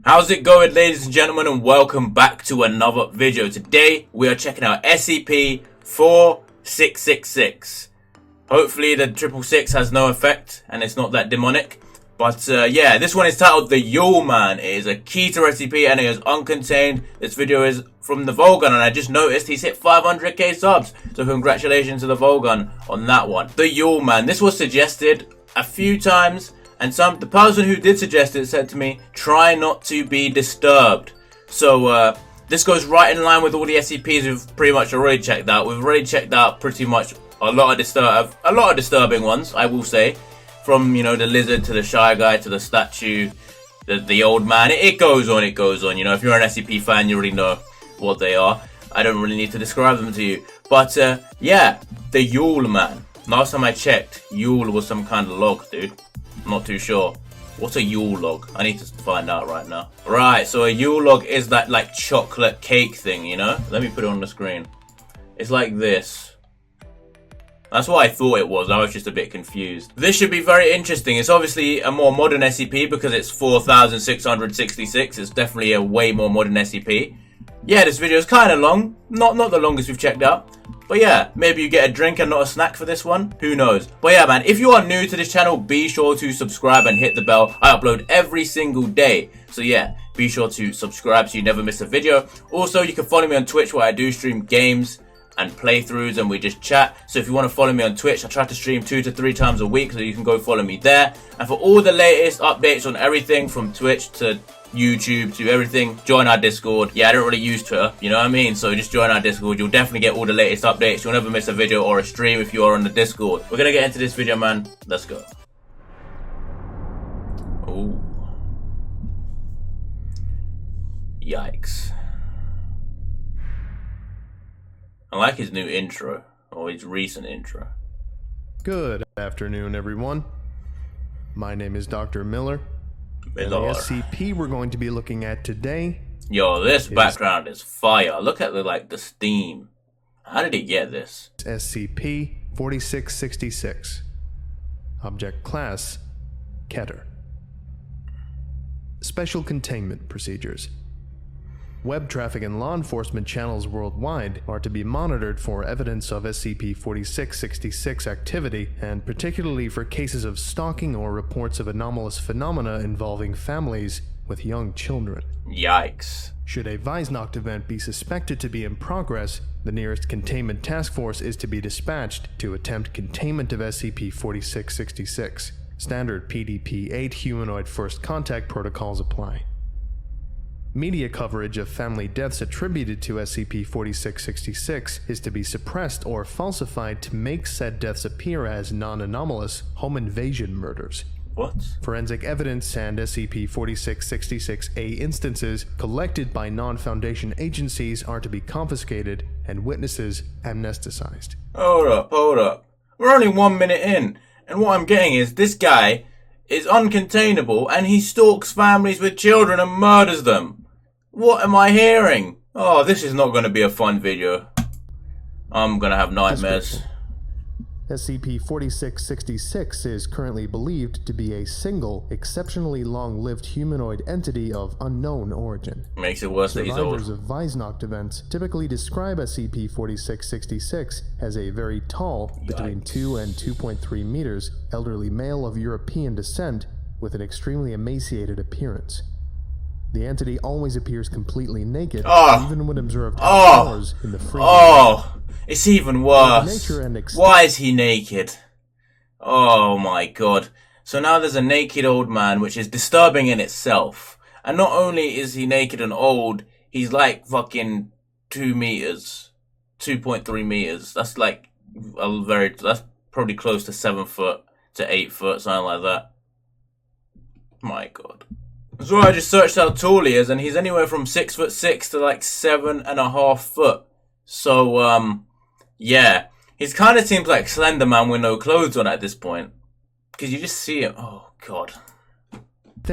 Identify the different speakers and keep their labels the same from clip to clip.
Speaker 1: How's it going, ladies and gentlemen, and welcome back to another video. Today we are checking out SCP-4666. Hopefully the 666 has no effect and it's not that demonic. But yeah, this one is titled The Yule Man. It is a Keter SCP and it is uncontained. This video is from the Volgun, and I just noticed he's hit 500k subs. So congratulations to the Volgun on that one. The Yule Man. This was suggested a few times, and the person who did suggest it said to me, try not to be disturbed. So this goes right in line with all the SCPs we've pretty much already checked out. We've already checked out pretty much a lot of disturbing ones, I will say. From, you know, the lizard to the shy guy to the statue, the old man. It goes on, it goes on. You know, if you're an SCP fan, you already know what they are. I don't really need to describe them to you. But yeah, the Yule Man. Last time I checked, Yule was some kind of log, dude. I'm not too sure. What's a Yule log? I need to find out right now. Right, so a Yule log is that like chocolate cake thing, you know? Let me put it on the screen. It's like this. That's what I thought it was. I was just a bit confused. This should be very interesting. It's obviously a more modern SCP because it's 4666. It's definitely a way more modern SCP. Yeah, this video is kind of long. Not the longest we've checked out. But yeah, maybe you get a drink and not a snack for this one. Who knows? But yeah, man, if you are new to this channel, be sure to subscribe and hit the bell. I upload every single day. So yeah, be sure to subscribe so you never miss a video. Also, you can follow me on Twitch where I do stream games and playthroughs and we just chat. So if you want to follow me on Twitch, I try to stream 2 to 3 times a week, so you can go follow me there. And for all the latest updates on everything from Twitch to YouTube to everything, join our Discord. Yeah, I don't really use Twitter, you know what I mean? So just join our Discord. You'll definitely get all the latest updates. You'll never miss a video or a stream if you are on the Discord. We're gonna get into this video, man. Let's go. Ooh. Yikes. I like his new intro, or his recent intro.
Speaker 2: Good afternoon, everyone. My name is Dr. Miller. And the SCP we're going to be looking at today.
Speaker 1: Yo, this background is fire. Look at the steam. How did he get this?
Speaker 2: SCP-4666. Object Class: Keter. Special Containment Procedures. Web traffic and law enforcement channels worldwide are to be monitored for evidence of SCP-4666 activity, and particularly for cases of stalking or reports of anomalous phenomena involving families with young children.
Speaker 1: Yikes.
Speaker 2: Should a Weisnacht event be suspected to be in progress, the nearest containment task force is to be dispatched to attempt containment of SCP-4666. Standard PDP-8 humanoid first contact protocols apply. Media coverage of family deaths attributed to SCP-4666 is to be suppressed or falsified to make said deaths appear as non-anomalous home invasion murders.
Speaker 1: What?
Speaker 2: Forensic evidence and SCP-4666-A instances collected by non-Foundation agencies are to be confiscated and witnesses amnesticized.
Speaker 1: Hold up. We're only 1 minute in, and what I'm getting is this guy is uncontainable and he stalks families with children and murders them. What am I hearing? Oh, this is not going to be a fun video. I'm going to have nightmares.
Speaker 2: SCP-4666 is currently believed to be a single, exceptionally long-lived humanoid entity of unknown origin.
Speaker 1: Makes it worse that he's old.
Speaker 2: Survivors of Weisnacht events typically describe SCP-4666 as a very tall, between 2 and 2.3 meters, elderly male of European descent with an extremely emaciated appearance. The entity always appears completely naked, even when observed outdoors in the free air.
Speaker 1: It's even worse. Why is he naked? Oh my god. So now there's a naked old man, which is disturbing in itself. And not only is he naked and old, he's like fucking 2 meters. 2.3 meters. That's like that's probably close to 7 foot to 8 foot, something like that. My god. So I just searched how tall he is, and he's anywhere from 6'6" to like 7.5 foot. So, yeah. He kind of seems like Slender Man with no clothes on at this point. Because you just see him. Oh, God.
Speaker 2: The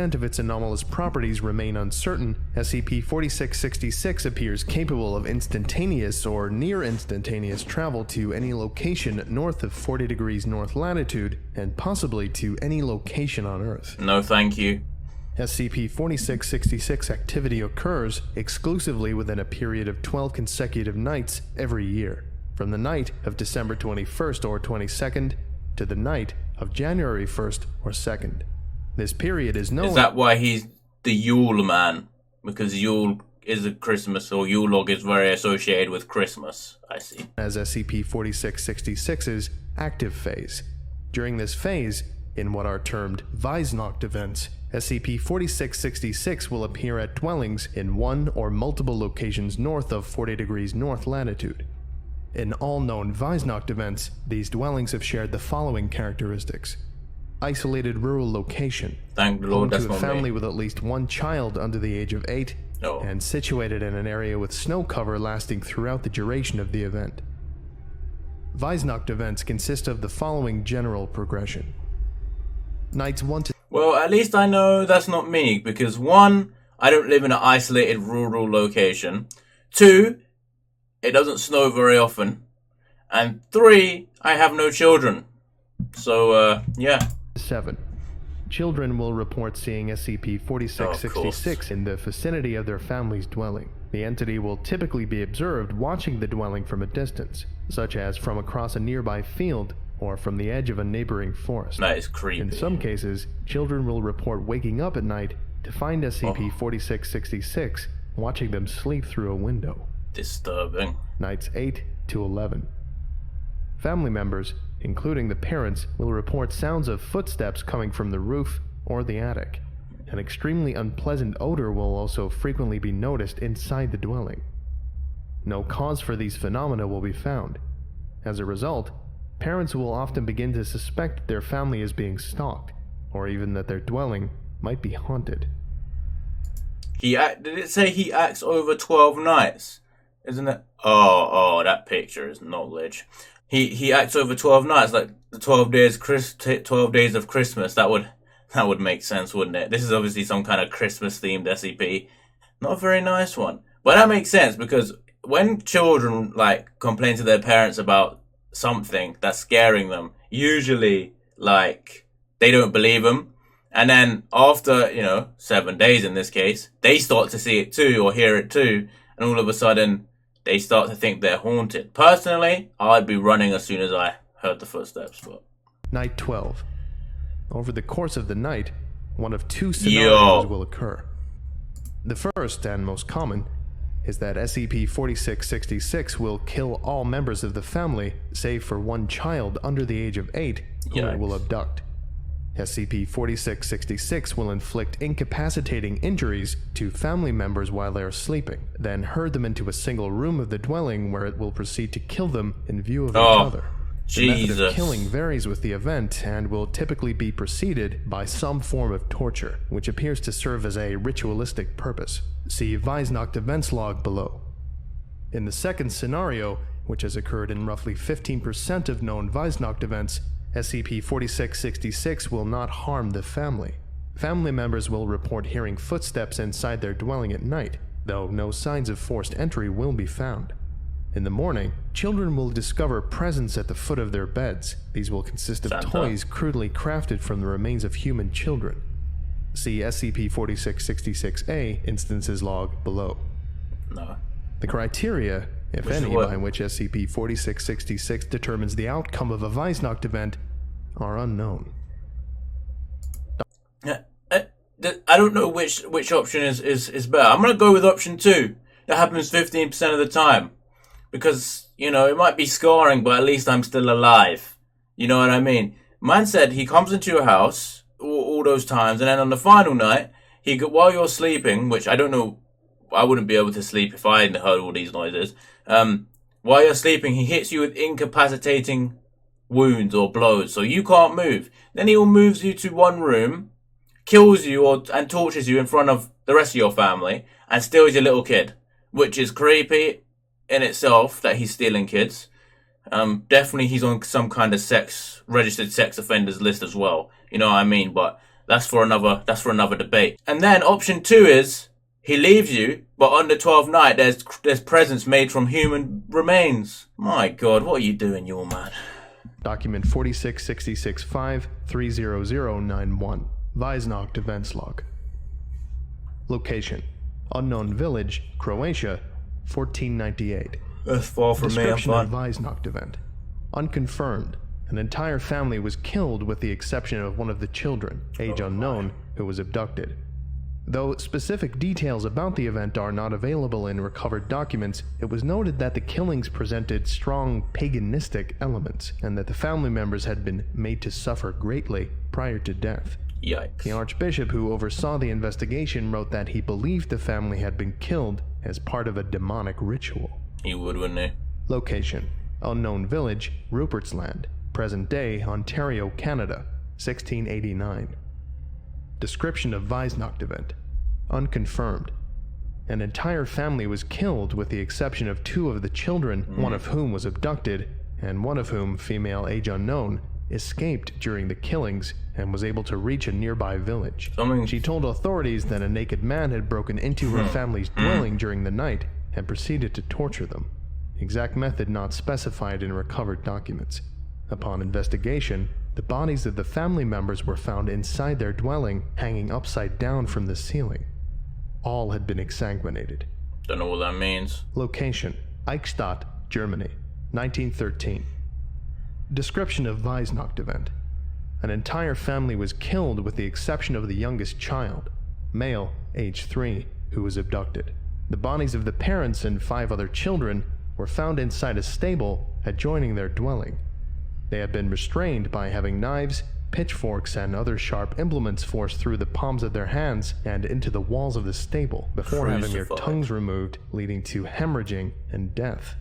Speaker 2: extent of its anomalous properties remain uncertain. SCP-4666 appears capable of instantaneous or near instantaneous travel to any location north of 40 degrees north latitude, and possibly to any location on Earth.
Speaker 1: No, thank you.
Speaker 2: SCP-4666 activity occurs exclusively within a period of 12 consecutive nights every year, from the night of December 21st or 22nd to the night of January 1st or 2nd. This period is known...
Speaker 1: Is that why he's the Yule Man? Because Yule is a Christmas, or Yule log is very associated with Christmas. I see.
Speaker 2: ...as SCP-4666's active phase. During this phase, in what are termed Weisnacht events, SCP-4666 will appear at dwellings in one or multiple locations north of 40 degrees north latitude. In all known Weisnacht events, these dwellings have shared the following characteristics. Isolated rural location,
Speaker 1: Thank the
Speaker 2: home
Speaker 1: Lord, that's
Speaker 2: to a
Speaker 1: not
Speaker 2: family
Speaker 1: me.
Speaker 2: with at least one child under the age of 8,
Speaker 1: Oh.
Speaker 2: and situated in an area with snow cover lasting throughout the duration of the event. Weisnacht events consist of the following general progression. Nights 1 to...
Speaker 1: Well, at least I know that's not me, because 1, I don't live in an isolated rural location. 2, it doesn't snow very often. And 3, I have no children. So, yeah.
Speaker 2: 7. Children will report seeing SCP-4666 in the vicinity of their family's dwelling. The entity will typically be observed watching the dwelling from a distance, such as from across a nearby field or from the edge of a neighboring forest.
Speaker 1: That is creepy.
Speaker 2: In some cases, children will report waking up at night to find SCP-4666 watching them sleep through a window.
Speaker 1: Disturbing.
Speaker 2: Nights 8 to 11. Family members, including the parents, will report sounds of footsteps coming from the roof or the attic. An extremely unpleasant odor will also frequently be noticed inside the dwelling. No cause for these phenomena will be found. As a result, parents will often begin to suspect their family is being stalked, or even that their dwelling might be haunted.
Speaker 1: Did it say he acts over 12 nights? Isn't it? Oh, that picture is knowledge. He acts over 12 nights, like the 12 days of Christmas. That would make sense, wouldn't it? This is obviously some kind of Christmas themed SCP. Not a very nice one. But that makes sense, because when children like complain to their parents about something that's scaring them, usually like they don't believe them, and then after 7 days in this case, they start to see it too or hear it too, and all of a sudden they start to think they're haunted. Personally, I'd be running as soon as I heard the footsteps. But
Speaker 2: Night 12. Over the course of the night, one of two scenarios will occur. The first and most common is that SCP-4666 will kill all members of the family, save for one child under the age of 8, who it will abduct. SCP-4666 will inflict incapacitating injuries to family members while they are sleeping, then herd them into a single room of the dwelling where it will proceed to kill them in view of each other. The method of killing varies with the event and will typically be preceded by some form of torture, which appears to serve as a ritualistic purpose. See Weisnacht events log below. In the second scenario, which has occurred in roughly 15% of known Weisnacht events, SCP-4666 will not harm the family. Family members will report hearing footsteps inside their dwelling at night, though no signs of forced entry will be found. In the morning, children will discover presents at the foot of their beds. These will consist of toys crudely crafted from the remains of human children. See SCP-4666-A instances log below.
Speaker 1: No.
Speaker 2: The criteria, if any, by which SCP-4666 determines the outcome of a Weisnacht event are unknown.
Speaker 1: I don't know which option is better. I'm going to go with option 2. That happens 15% of the time. Because, it might be scarring, but at least I'm still alive. You know what I mean? Man said he comes into your house all those times, and then on the final night, while you're sleeping, which I don't know, I wouldn't be able to sleep if I hadn't heard all these noises. While you're sleeping, he hits you with incapacitating wounds or blows, so you can't move. Then he all moves you to one room, kills you and tortures you in front of the rest of your family, and steals your little kid, which is creepy in itself that he's stealing kids. Definitely he's on some kind of registered sex offenders list as well. You know what I mean? But that's for another debate. And then option 2 is he leaves you, but on the 12th night there's presents made from human remains. My God, what are you doing, Yule Man?
Speaker 2: Document 4666-5-30091. Weisnacht events log. Location: unknown village, Croatia, 1498.
Speaker 1: That's far from me, I'm
Speaker 2: Description of
Speaker 1: fine.
Speaker 2: Weihnacht event: unconfirmed. An entire family was killed with the exception of one of the children, age unknown, who was abducted. Though specific details about the event are not available in recovered documents, it was noted that the killings presented strong paganistic elements and that the family members had been made to suffer greatly prior to death.
Speaker 1: Yikes.
Speaker 2: The archbishop who oversaw the investigation wrote that he believed the family had been killed as part of a demonic ritual.
Speaker 1: He would, wouldn't he?
Speaker 2: Location: unknown village, Rupert's Land, present-day Ontario, Canada, 1689. Description of Weihnacht event: unconfirmed. An entire family was killed with the exception of two of the children, one of whom was abducted, and one of whom, female age unknown, escaped during the killings and was able to reach a nearby village. She told authorities that a naked man had broken into her family's dwelling during the night and proceeded to torture them. Exact method not specified in recovered documents. Upon investigation, the bodies of the family members were found inside their dwelling, hanging upside down from the ceiling. All had been exsanguinated.
Speaker 1: Don't know what that means.
Speaker 2: Location: Eichstätt, Germany, 1913. Description of Weihnacht event: an entire family was killed with the exception of the youngest child, male, age 3, who was abducted. The bodies of the parents and 5 other children were found inside a stable adjoining their dwelling. They had been restrained by having knives, pitchforks, and other sharp implements forced through the palms of their hands and into the walls of the stable before having their tongues removed, leading to hemorrhaging and death.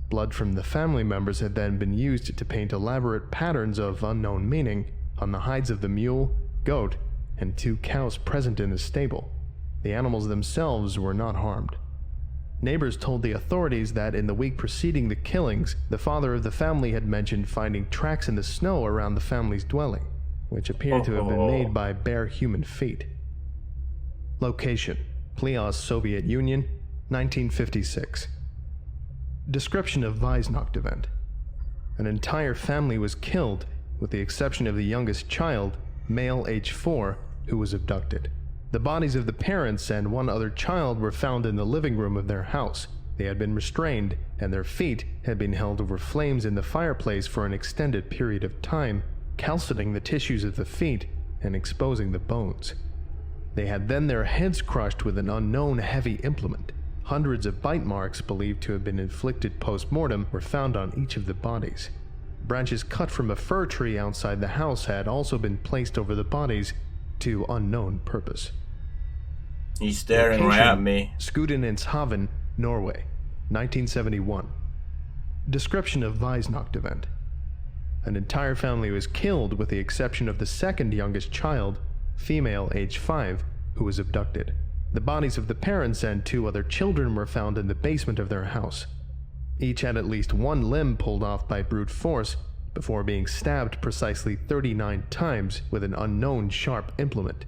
Speaker 2: Blood from the family members had then been used to paint elaborate patterns of unknown meaning on the hides of the mule, goat, and 2 cows present in the stable. The animals themselves were not harmed. Neighbors told the authorities that in the week preceding the killings, the father of the family had mentioned finding tracks in the snow around the family's dwelling, which appeared to have been made by bare human feet. Location: Plios, Soviet Union, 1956. Description of Weihnacht event: an entire family was killed with the exception of the youngest child, male age 4, who was abducted. The bodies of the parents and 1 other child were found in the living room of their house. They had been restrained, and their feet had been held over flames in the fireplace for an extended period of time, calcining the tissues of the feet and exposing the bones. They had then their heads crushed with an unknown heavy implement. Hundreds of bite marks believed to have been inflicted post-mortem were found on each of the bodies. Branches cut from a fir tree outside the house had also been placed over the bodies to unknown purpose.
Speaker 1: He's staring right at me.
Speaker 2: Skudeneshavn, Norway, 1971. Description of Weihnacht event: an entire family was killed with the exception of the second youngest child, female age 5, who was abducted. The bodies of the parents and 2 other children were found in the basement of their house. Each had at least 1 limb pulled off by brute force before being stabbed precisely 39 times with an unknown sharp implement,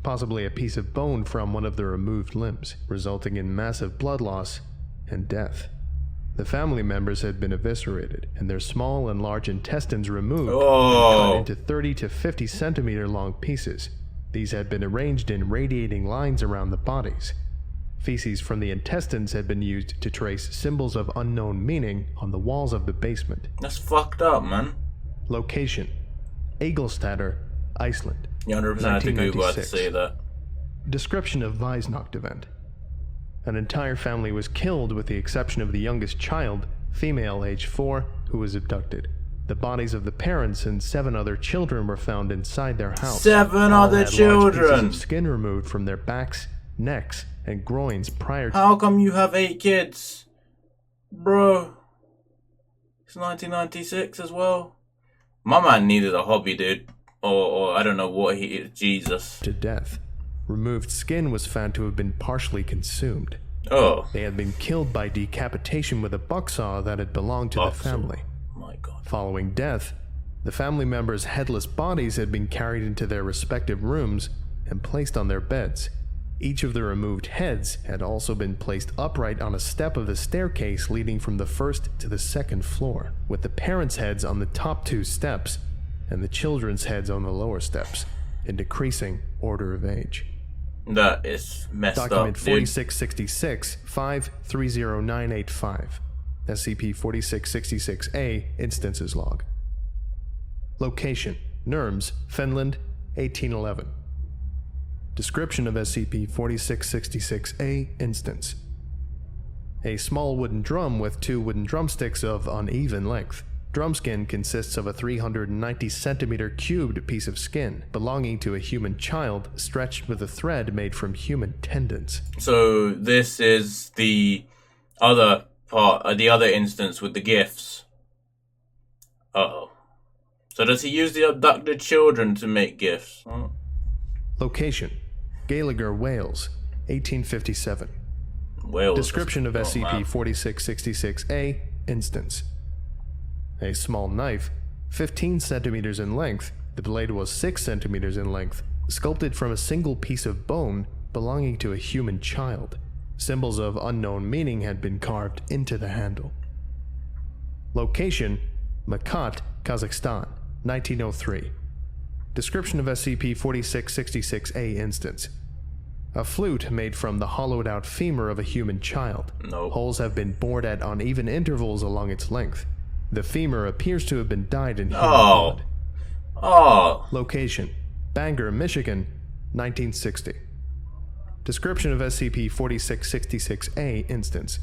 Speaker 2: possibly a piece of bone from one of the removed limbs, resulting in massive blood loss and death. The family members had been eviscerated and their small and large intestines removed and cut into 30 to 50 centimeter long pieces. These had been arranged in radiating lines around the bodies. Feces from the intestines had been used to trace symbols of unknown meaning on the walls of the basement.
Speaker 1: That's fucked up, man.
Speaker 2: Location: Egilstaðir, Iceland.
Speaker 1: You 100% had to Google to say that.
Speaker 2: Description of Weihnacht event: an entire family was killed with the exception of the youngest child, female age 4, who was abducted. The bodies of the parents and 7 other children were found inside their house.
Speaker 1: 7
Speaker 2: All
Speaker 1: other
Speaker 2: had
Speaker 1: children!
Speaker 2: large pieces of skin removed from their backs, necks, and groins prior to...
Speaker 1: How come you have 8 kids? Bro. It's 1996 as well. My man needed a hobby, dude. Or I don't know what he is. Jesus.
Speaker 2: ...to death. Removed skin was found to have been partially consumed.
Speaker 1: Oh.
Speaker 2: They had been killed by decapitation with a bucksaw that had belonged to the family.
Speaker 1: My God.
Speaker 2: Following death, the family members' headless bodies had been carried into their respective rooms and placed on their beds. Each of the removed heads had also been placed upright on a step of the staircase leading from the first to the second floor, with the parents' heads on the top 2 steps and the children's heads on the lower steps, in decreasing order of age.
Speaker 1: That is messed
Speaker 2: Document
Speaker 1: up, dude.
Speaker 2: 4666 530985. SCP-4666-A Instances Log. Location: Nurms, Finland, 1811. Description of SCP-4666-A Instance: a small wooden drum with 2 wooden drumsticks of uneven length. Drum skin consists of a 390 centimeter cubed piece of skin belonging to a human child stretched with a thread made from human tendons.
Speaker 1: So this is the other part, the other instance with the gifts. Uh-oh. So does he use the abducted children to make gifts? Oh.
Speaker 2: Location: Gallagher, Wales, 1857.
Speaker 1: Wales.
Speaker 2: Description of SCP-4666-A Instance: a small knife, 15 centimeters in length, the blade was 6 centimeters in length, sculpted from a single piece of bone belonging to a human child. Symbols of unknown meaning had been carved into the handle. Location: Makat, Kazakhstan, 1903. Description of SCP-4666-A Instance: a flute made from the hollowed-out femur of a human child.
Speaker 1: No.
Speaker 2: Holes have been bored at uneven intervals along its length. The femur appears to have been dyed in human blood.
Speaker 1: Oh.
Speaker 2: Location: Bangor, Michigan, 1960. Description of SCP-4666-A Instance: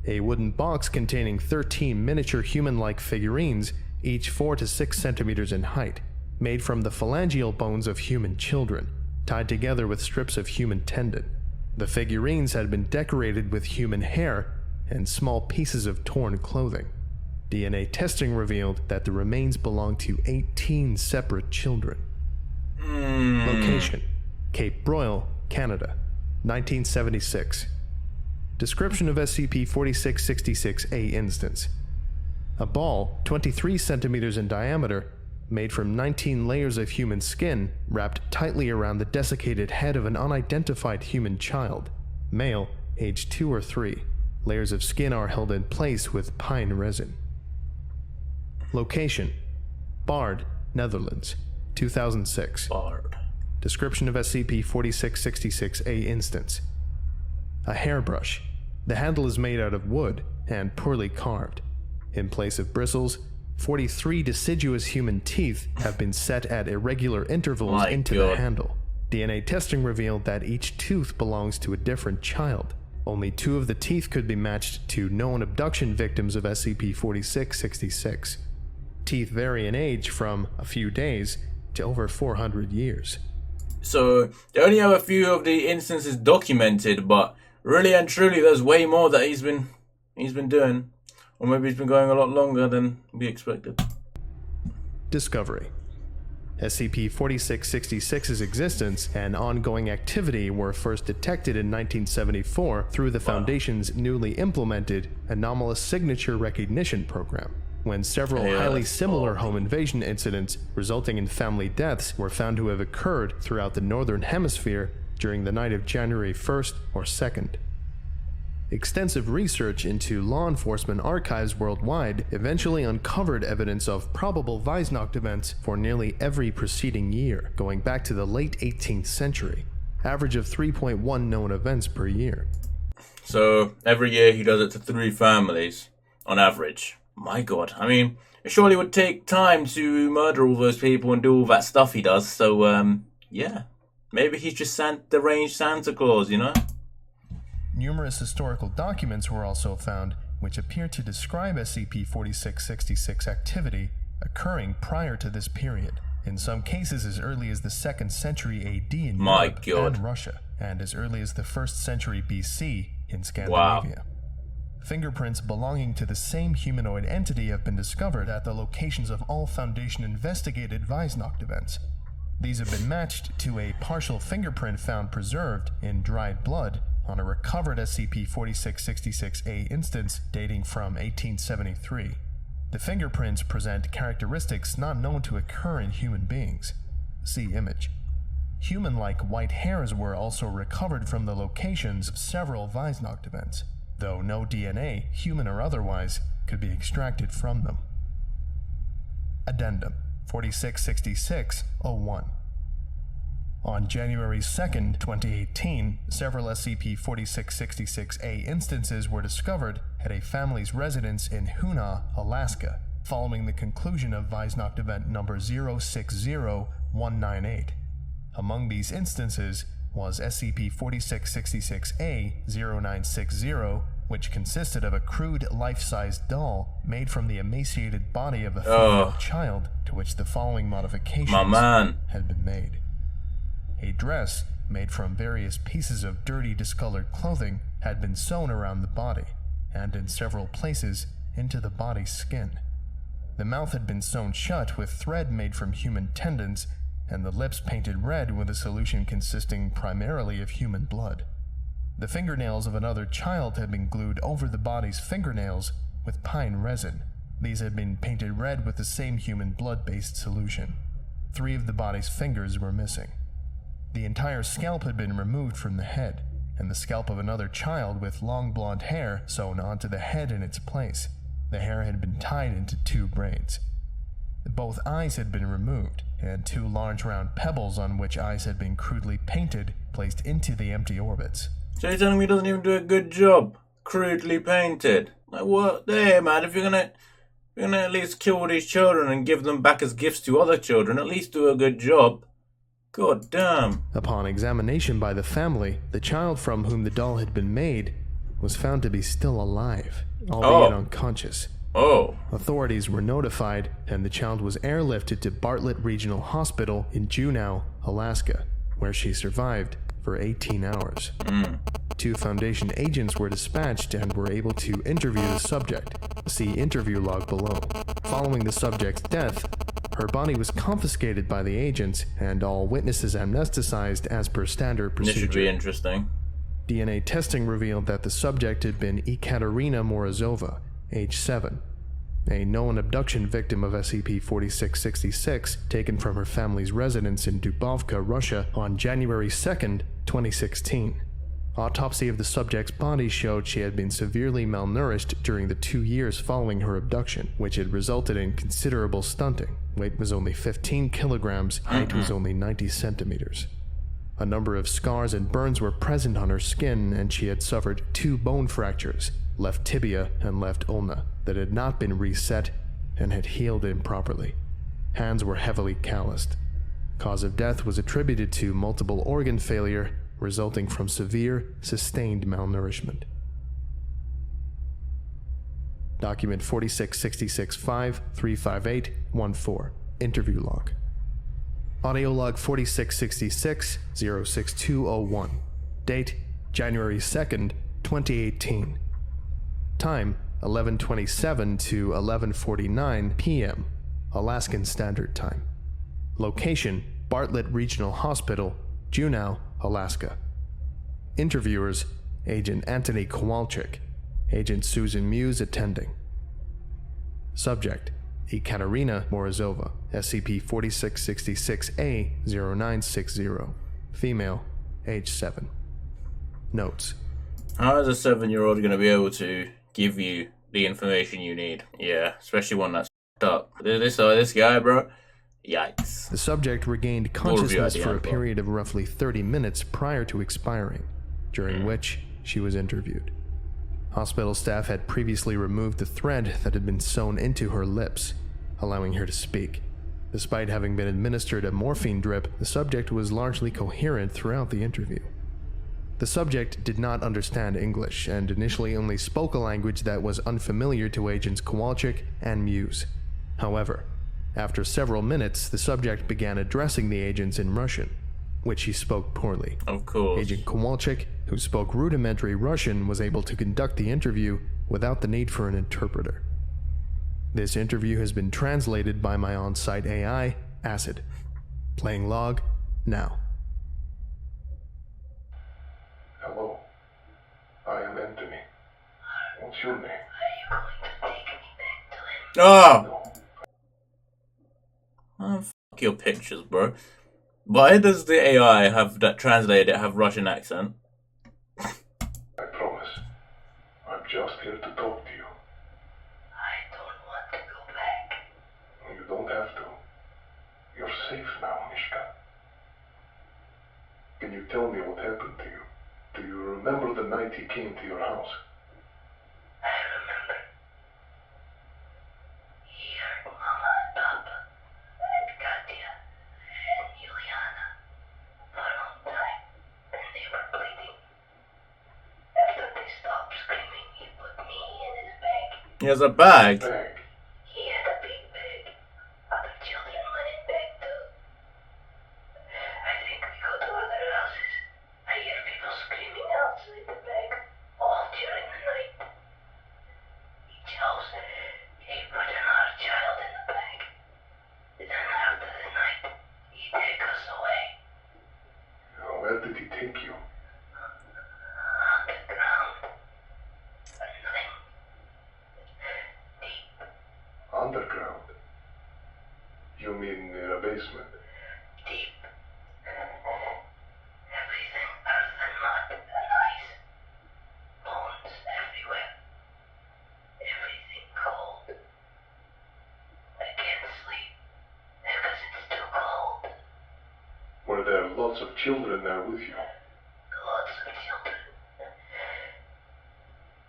Speaker 2: a wooden box containing 13 miniature human-like figurines, each 4 to 6 centimeters in height, made from the phalangeal bones of human children, tied together with strips of human tendon. The figurines had been decorated with human hair and small pieces of torn clothing. DNA testing revealed that the remains belonged to 18 separate children. Location: Cape Broyle, Canada, 1976. Description of SCP-4666-A Instance: a ball 23 centimeters in diameter, made from 19 layers of human skin wrapped tightly around the desiccated head of an unidentified human child, male, age 2 or 3. Layers of skin are held in place with pine resin. Location: Bard, Netherlands, 2006.
Speaker 1: Bard.
Speaker 2: Description of SCP-4666-A Instance: a hairbrush. The handle is made out of wood and poorly carved. In place of bristles, 43 deciduous human teeth have been set at irregular intervals into the handle. DNA testing revealed that each tooth belongs to a different child. Only 2 of the teeth could be matched to known abduction victims of SCP-4666. Teeth vary in age from a few days to over 400 years.
Speaker 1: So they only have a few of the instances documented, but really and truly there's way more that he's been doing. Or maybe he's been going a lot longer than we expected.
Speaker 2: Discovery: SCP-4666's existence and ongoing activity were first detected in 1974 through the Foundation's newly implemented Anomalous Signature Recognition Program, when several highly similar home invasion incidents resulting in family deaths were found to have occurred throughout the Northern Hemisphere during the night of January 1st or 2nd. Extensive research into law enforcement archives worldwide eventually uncovered evidence of probable Weisnacht events for nearly every preceding year, going back to the late 18th century, average of 3.1 known events per year.
Speaker 1: So every year he does it to 3 families, on average. My god, I mean, it surely would take time to murder all those people and do all that stuff he does, so yeah. Maybe he's just deranged Santa Claus, you know?
Speaker 2: Numerous historical documents were also found which appear to describe SCP-4666 activity occurring prior to this period, in some cases as early as the 2nd century AD in Europe and Russia, and as early as the 1st century BC in Scandinavia. Wow. Fingerprints belonging to the same humanoid entity have been discovered at the locations of all Foundation-investigated Weisnacht events. These have been matched to a partial fingerprint found preserved in dried blood on a recovered SCP-4666-A instance dating from 1873. The fingerprints present characteristics not known to occur in human beings. See image. Human-like white hairs were also recovered from the locations of several Weisnacht events, though no DNA, human or otherwise, could be extracted from them. Addendum 4666-01. On January 2nd, 2018, several SCP-4666-A instances were discovered at a family's residence in Hoonah, Alaska, following the conclusion of Weisnacht event number 060198. Among these instances was SCP-4666-A 0960, which consisted of a crude life-size doll made from the emaciated body of a female child, to which the following modifications had been made. A dress made from various pieces of dirty, discolored clothing had been sewn around the body, and in several places into the body's skin. The mouth had been sewn shut with thread made from human tendons, and the lips painted red with a solution consisting primarily of human blood. The fingernails of another child had been glued over the body's fingernails with pine resin. These had been painted red with the same human blood-based solution. 3 of the body's fingers were missing. The entire scalp had been removed from the head, and the scalp of another child with long blonde hair sewn onto the head in its place. The hair had been tied into 2 braids. Both eyes had been removed, and 2 large round pebbles on which eyes had been crudely painted placed into the empty orbits.
Speaker 1: So you're telling me he doesn't even do a good job? Crudely painted. Like what? Hey man, if you're gonna at least kill these children and give them back as gifts to other children, at least do a good job. God damn.
Speaker 2: Upon examination by the family, the child from whom the doll had been made was found to be still alive, albeit unconscious. Authorities were notified, and the child was airlifted to Bartlett Regional Hospital in Juneau, Alaska, where she survived for 18 hours. 2 Foundation agents were dispatched and were able to interview the subject. See interview log below. Following the subject's death, her body was confiscated by the agents and all witnesses amnesticized as per standard procedure.
Speaker 1: This should be interesting.
Speaker 2: DNA testing revealed that the subject had been Ekaterina Morozova, age 7, a known abduction victim of SCP-4666 taken from her family's residence in Dubovka, Russia on January 2nd, 2016. Autopsy of the subject's body showed she had been severely malnourished during the 2 years following her abduction, which had resulted in considerable stunting. Weight was only 15 kilograms, height was only 90 centimeters. A number of scars and burns were present on her skin, and she had suffered 2 bone fractures, left tibia and left ulna, that had not been reset and had healed improperly. Hands were heavily calloused. Cause of death was attributed to multiple organ failure resulting from severe, sustained malnourishment. Document 4666-5-358-14. Interview log. Audio log 4666-06201. Date, January 2nd, 2018. Time, 11:27 to 11:49 p.m. Alaskan Standard Time. Location, Bartlett Regional Hospital, Juneau, Alaska. Interviewers, Agent Anthony Kowalczyk, Agent Susan Muse attending. Subject, Ekaterina Morozova, SCP-4666-A 0960. Female, age 7. Notes.
Speaker 1: How is a 7-year-old going to be able to give you the information you need? Yeah, especially one that's f***ed up. This guy, bro. Yikes.
Speaker 2: The subject regained consciousness for a period of roughly 30 minutes prior to expiring, during which she was interviewed. Hospital staff had previously removed the thread that had been sewn into her lips, allowing her to speak. Despite having been administered a morphine drip, the subject was largely coherent throughout the interview. The subject did not understand English and initially only spoke a language that was unfamiliar to Agents Kowalczyk and Muse. However, after several minutes, the subject began addressing the agents in Russian, which he spoke poorly.
Speaker 1: Of course.
Speaker 2: Agent Kowalczyk, who spoke rudimentary Russian, was able to conduct the interview without the need for an interpreter. This interview has been translated by my on-site AI, Acid. Playing log, now.
Speaker 3: Hello, I am Anthony. What's your name?
Speaker 4: Are you going to take me back to him?
Speaker 1: Oh! Fuck your pictures, bro. Why does the AI have that translated have Russian accent?
Speaker 3: I promise. I'm just here to talk to you.
Speaker 4: I don't want to go back.
Speaker 3: You don't have to. You're safe now, Mishka. tell me what happened to you? Do you remember the night he came to your house?
Speaker 4: I remember. He heard Mama and Papa and Katya and Juliana for a long time, and they were bleeding. After they stopped screaming, he put me in his bag.
Speaker 1: He has a bag.
Speaker 3: Bag.
Speaker 4: He had a big bag. Other children went in bag too. I think we go to other houses. I hear people screaming outside the bag all during the night. Each house, he put another child in the bag. Then after the night, he take us away.
Speaker 3: Where did he take you?
Speaker 4: Underground. Nothing. Deep.
Speaker 3: Underground? You mean in a basement?
Speaker 4: Deep. Everything earth and mud and ice. Bones everywhere. Everything cold. I can't sleep because it's too cold.
Speaker 3: Were there lots of children there with you?
Speaker 4: Lots of children.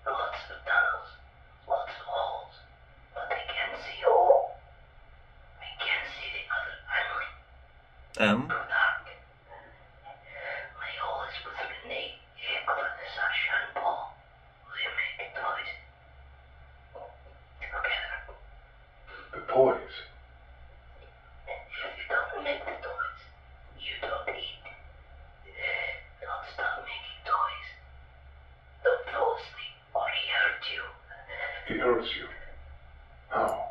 Speaker 4: Lots of tunnels. Lots of holes. But I can't see all. I can't see the other island. Too dark. My hole is with Renee, Hecla, Sasha, and Paul. We make toys. Together.
Speaker 3: The toys?
Speaker 4: If you don't make the toys, you don't eat. Don't stop making toys. Don't fall asleep or he hurt you.
Speaker 3: He hurts you. How?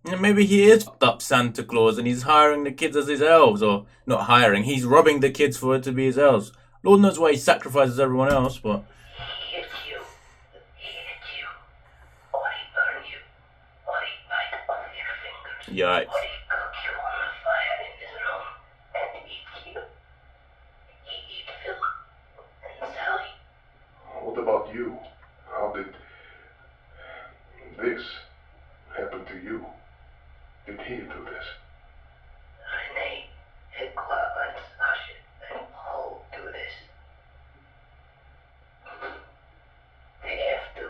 Speaker 1: Yeah, maybe he is fucked up Santa Claus and he's hiring the kids as his elves. Or not hiring, he's robbing the kids for it to be his elves. Lord knows why he sacrifices everyone else, but...
Speaker 4: He hit you. He hit you. Or he burn you. Or he bite off your fingers.
Speaker 1: Yikes.
Speaker 4: Or he cook you on the fire in his room and eat you. He eat Philip and Sally.
Speaker 3: What about you? How did this happen to you? Did he do this?
Speaker 4: Renee, Hecla, and Sasha, and Paul do this. They have to.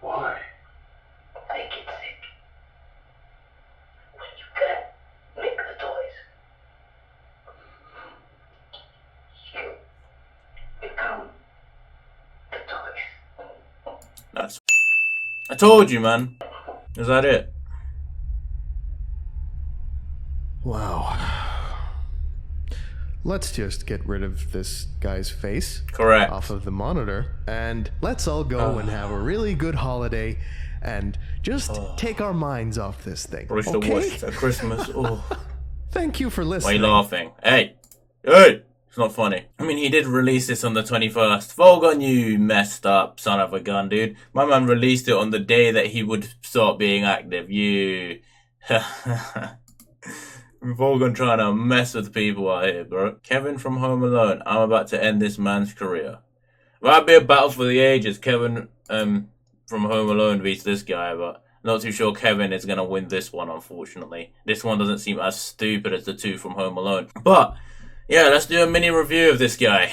Speaker 3: Why?
Speaker 4: I get sick. When you can't make the toys, you become the toys.
Speaker 1: That's... I told you, man. Is that it?
Speaker 2: Wow. Let's just get rid of this guy's face
Speaker 1: Correct.
Speaker 2: off of the monitor, and let's all go and have a really good holiday and just take our minds off this thing.
Speaker 1: Probably should have
Speaker 2: Okay?
Speaker 1: watched at Christmas. Oh.
Speaker 2: Thank you for
Speaker 1: Why are
Speaker 2: listening.
Speaker 1: you laughing? Hey! Hey! It's not funny. I mean, he did release this on the 21st. Volgun, you messed up son of a gun, dude. My man released it on the day that he would start being active. You... Volgun trying to mess with people out here, bro. Kevin from Home Alone. I'm about to end this man's career. Might be a battle for the ages. Kevin from Home Alone beats this guy, but not too sure Kevin is going to win this one, unfortunately. This one doesn't seem as stupid as the two from Home Alone. But... yeah, let's do a mini review of this guy.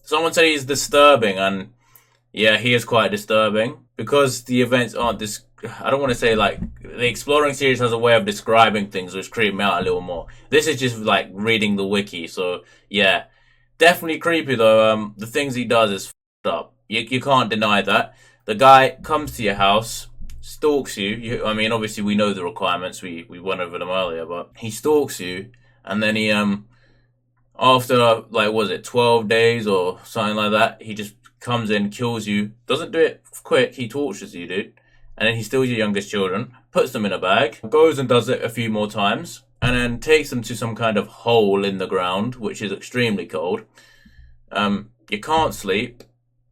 Speaker 1: Someone said he's disturbing, and yeah, he is quite disturbing because the events aren't I don't want to say like the Exploring series has a way of describing things which creep me out a little more. This is just like reading the wiki, so yeah, definitely creepy though. The things he does is f***ed up. You can't deny that. The guy comes to your house, stalks you. I mean, obviously we know the requirements. We went over them earlier, but he stalks you, and then he after, like, was it 12 days or something like that, he just comes in, kills you, doesn't do it quick, he tortures you, dude. And then he steals your youngest children, puts them in a bag, goes and does it a few more times, and then takes them to some kind of hole in the ground, which is extremely cold. You can't sleep,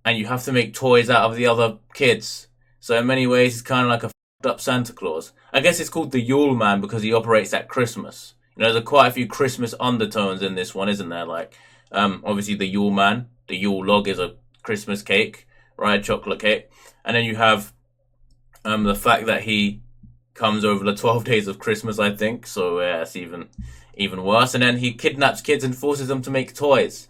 Speaker 1: and you have to make toys out of the other kids. So in many ways, he's kind of like a f***ed up Santa Claus. I guess it's called the Yule Man because he operates at Christmas. You know, there's quite a few Christmas undertones in this one, isn't there? Like, obviously the Yule Man, the Yule log is a Christmas cake, right? Chocolate cake. And then you have the fact that he comes over the 12 days of Christmas, I think. So yeah, it's even worse. And then he kidnaps kids and forces them to make toys.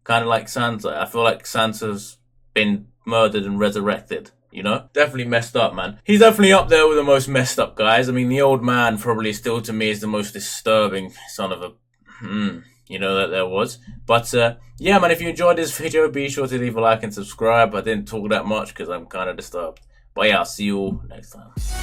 Speaker 1: Kind of like Santa. I feel like Santa's been murdered and resurrected, you know? Definitely messed up, man. He's definitely up there with the most messed up guys. I mean, the old man probably still to me is the most disturbing son of a... you know, that there was. But yeah, man, if you enjoyed this video, be sure to leave a like and subscribe. I didn't talk that much because I'm kind of disturbed. But yeah, I'll see you all next time.